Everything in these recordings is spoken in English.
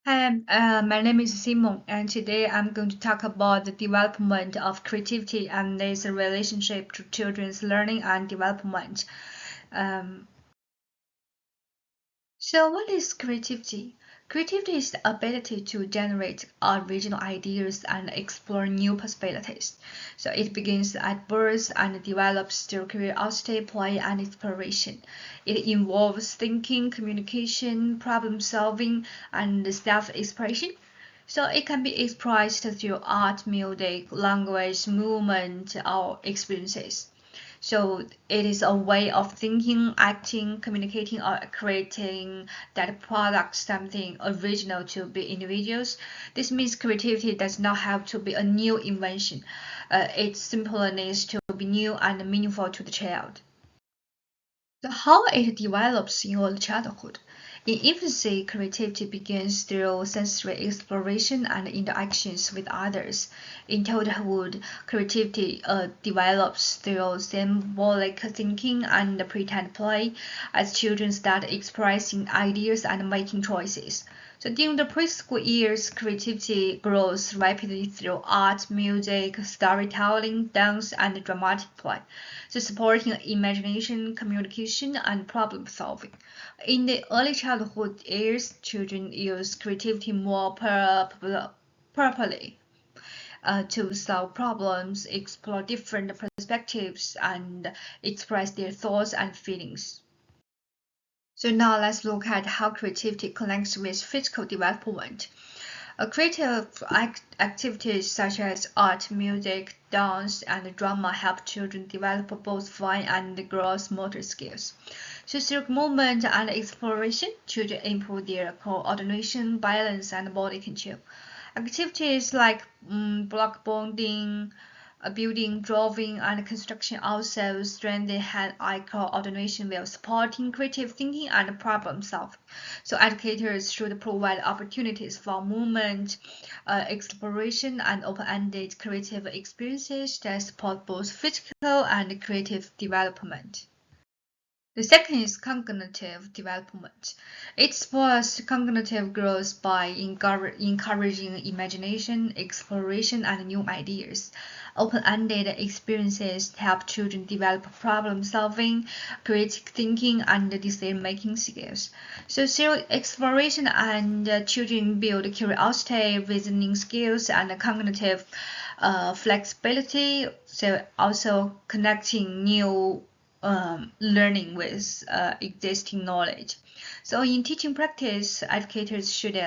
Hi, my name is Simon, and today I'm going to talk about the development of creativity and its relationship to children's learning and development. Um, so, what is creativity? Creativity is the ability to generate original ideas and explore new possibilities. So, it begins at birth and develops through curiosity, play, and exploration. It involves thinking, communication, problem solving, and self expression. So it can be expressed through art, music, language, movement, or experiences. So it is a way of thinking, acting, communicating, or creating that product something original to be individuals. This means creativity does not have to be a new invention. It simply needs to be new and meaningful to the child. So how it develops in early childhood. In infancy, creativity begins through sensory exploration and interactions with others. In childhood, creativity develops through symbolic thinking and pretend play as children start expressing ideas and making choices. So during the preschool years, creativity grows rapidly through art, music, storytelling, dance, and dramatic play, so supporting imagination, communication, and problem solving. In the early childhood years, children use creativity more purposely to solve problems, explore different perspectives, and express their thoughts and feelings. So now let's look at how creativity connects with physical development. Creative activities such as art, music, dance, and drama help children develop both fine and gross motor skills. So through movement and exploration, children improve their coordination, balance, and body control. Activities like block bonding, building, drawing, and construction also strengthen hand-eye coordination while supporting creative thinking and problem solving. So educators should provide opportunities for movement, exploration, and open-ended creative experiences that support both physical and creative development. The second is cognitive development. It supports cognitive growth by encouraging imagination, exploration, and new ideas. Open-ended experiences help children develop problem-solving, creative thinking, and decision-making skills. So through exploration and children build curiosity, reasoning skills, and cognitive flexibility. So also connecting new learning with existing knowledge. So in teaching practice, educators should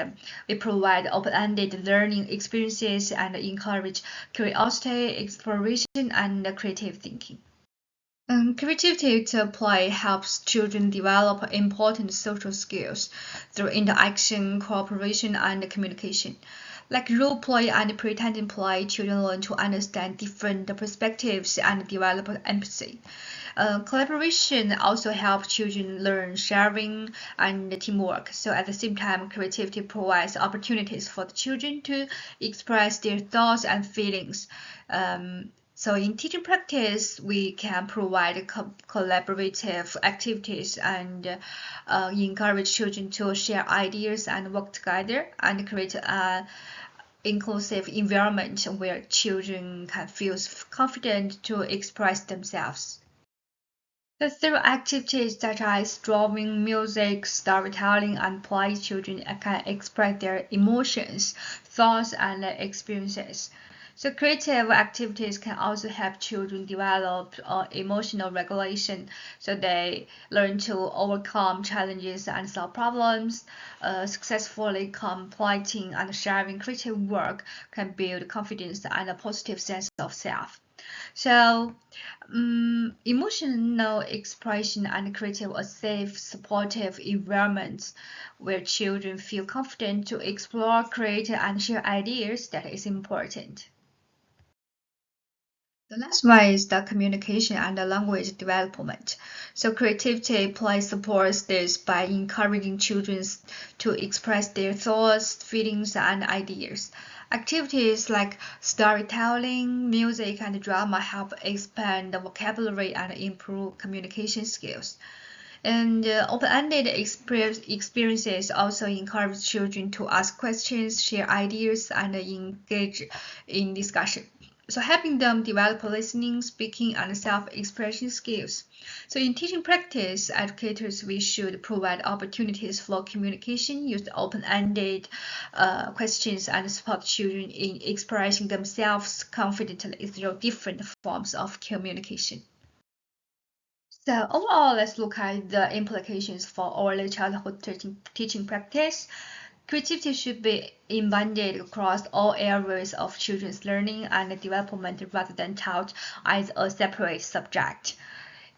provide open-ended learning experiences and encourage curiosity, exploration, and creative thinking. Creativity to play helps children develop important social skills through interaction, cooperation, and communication. Like role play and pretending play, children learn to understand different perspectives and develop empathy. Collaboration also helps children learn sharing and teamwork. So at the same time, creativity provides opportunities for the children to express their thoughts and feelings. So in teaching practice, we can provide collaborative activities and encourage children to share ideas and work together and create an inclusive environment where children can feel confident to express themselves. So through activities such as drawing, music, storytelling, and play, children can express their emotions, thoughts, and experiences. So creative activities can also help children develop emotional regulation, so they learn to overcome challenges and solve problems. Successfully completing and sharing creative work can build confidence and a positive sense of self. So, emotional expression and creative a safe, supportive environment where children feel confident to explore, create, and share ideas that is important. The last one is the communication and the language development. So creativity play supports this by encouraging children to express their thoughts, feelings, and ideas. Activities like storytelling, music, and drama help expand the vocabulary and improve communication skills. And open-ended experiences also encourage children to ask questions, share ideas, and engage in discussion. So helping them develop listening, speaking, and self-expression skills. So in teaching practice, educators, we should provide opportunities for communication, use open-ended questions, and support children in expressing themselves confidently through different forms of communication. So overall, let's look at the implications for early childhood teaching practice. Creativity should be embedded across all areas of children's learning and development rather than taught as a separate subject.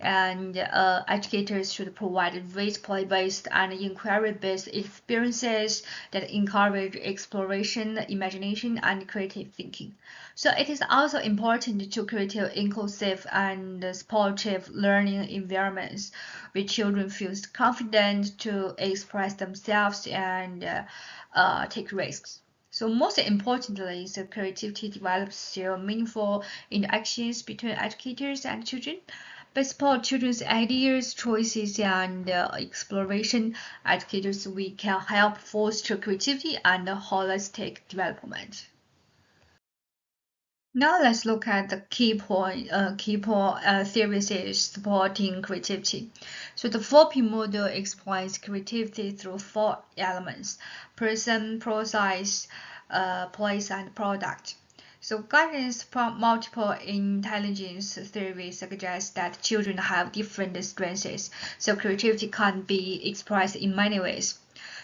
And educators should provide rich play-based and inquiry-based experiences that encourage exploration, imagination, and creative thinking. So it is also important to create inclusive and supportive learning environments where children feel confident to express themselves and take risks. So most importantly, the creativity develops through meaningful interactions between educators and children. By support children's ideas, choices, and exploration, educators we can help foster creativity and holistic development. Now let's look at the key point theories supporting creativity. So the 4P model explains creativity through four elements: person, process, place, and product. So guidance from multiple intelligence theory suggests that children have different strengths, so creativity can be expressed in many ways.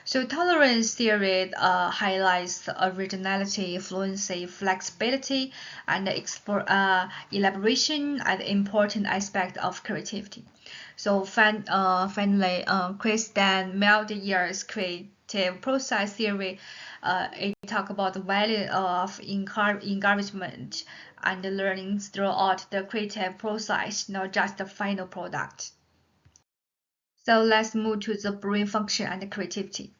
So tolerance theory highlights originality, fluency, flexibility, and elaboration as important aspect of creativity. So finally, Kristen Meldier's creative process theory, it talk about the value of encouragement and learning throughout the creative process, not just the final product. So let's move to the brain function and creativity.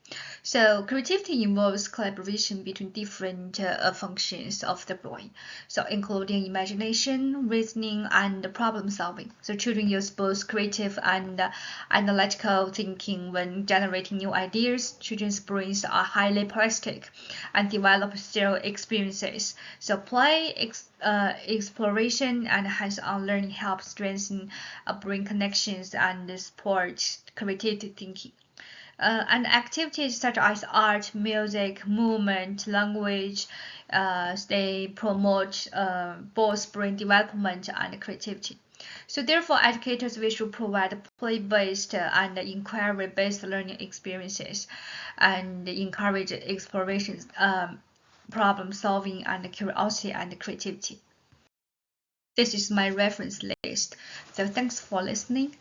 So creativity involves collaboration between different functions of the brain, so including imagination, reasoning, and problem solving. So children use both creative and analytical thinking when generating new ideas. Children's brains are highly plastic and develop through experiences. So play, exploration, and hands-on learning help strengthen brain connections and support creative thinking. And activities such as art, music, movement, language, they promote both brain development and creativity. So therefore, educators we should provide play-based and inquiry-based learning experiences and encourage explorations, problem solving, and curiosity and creativity. This is my reference list. So thanks for listening.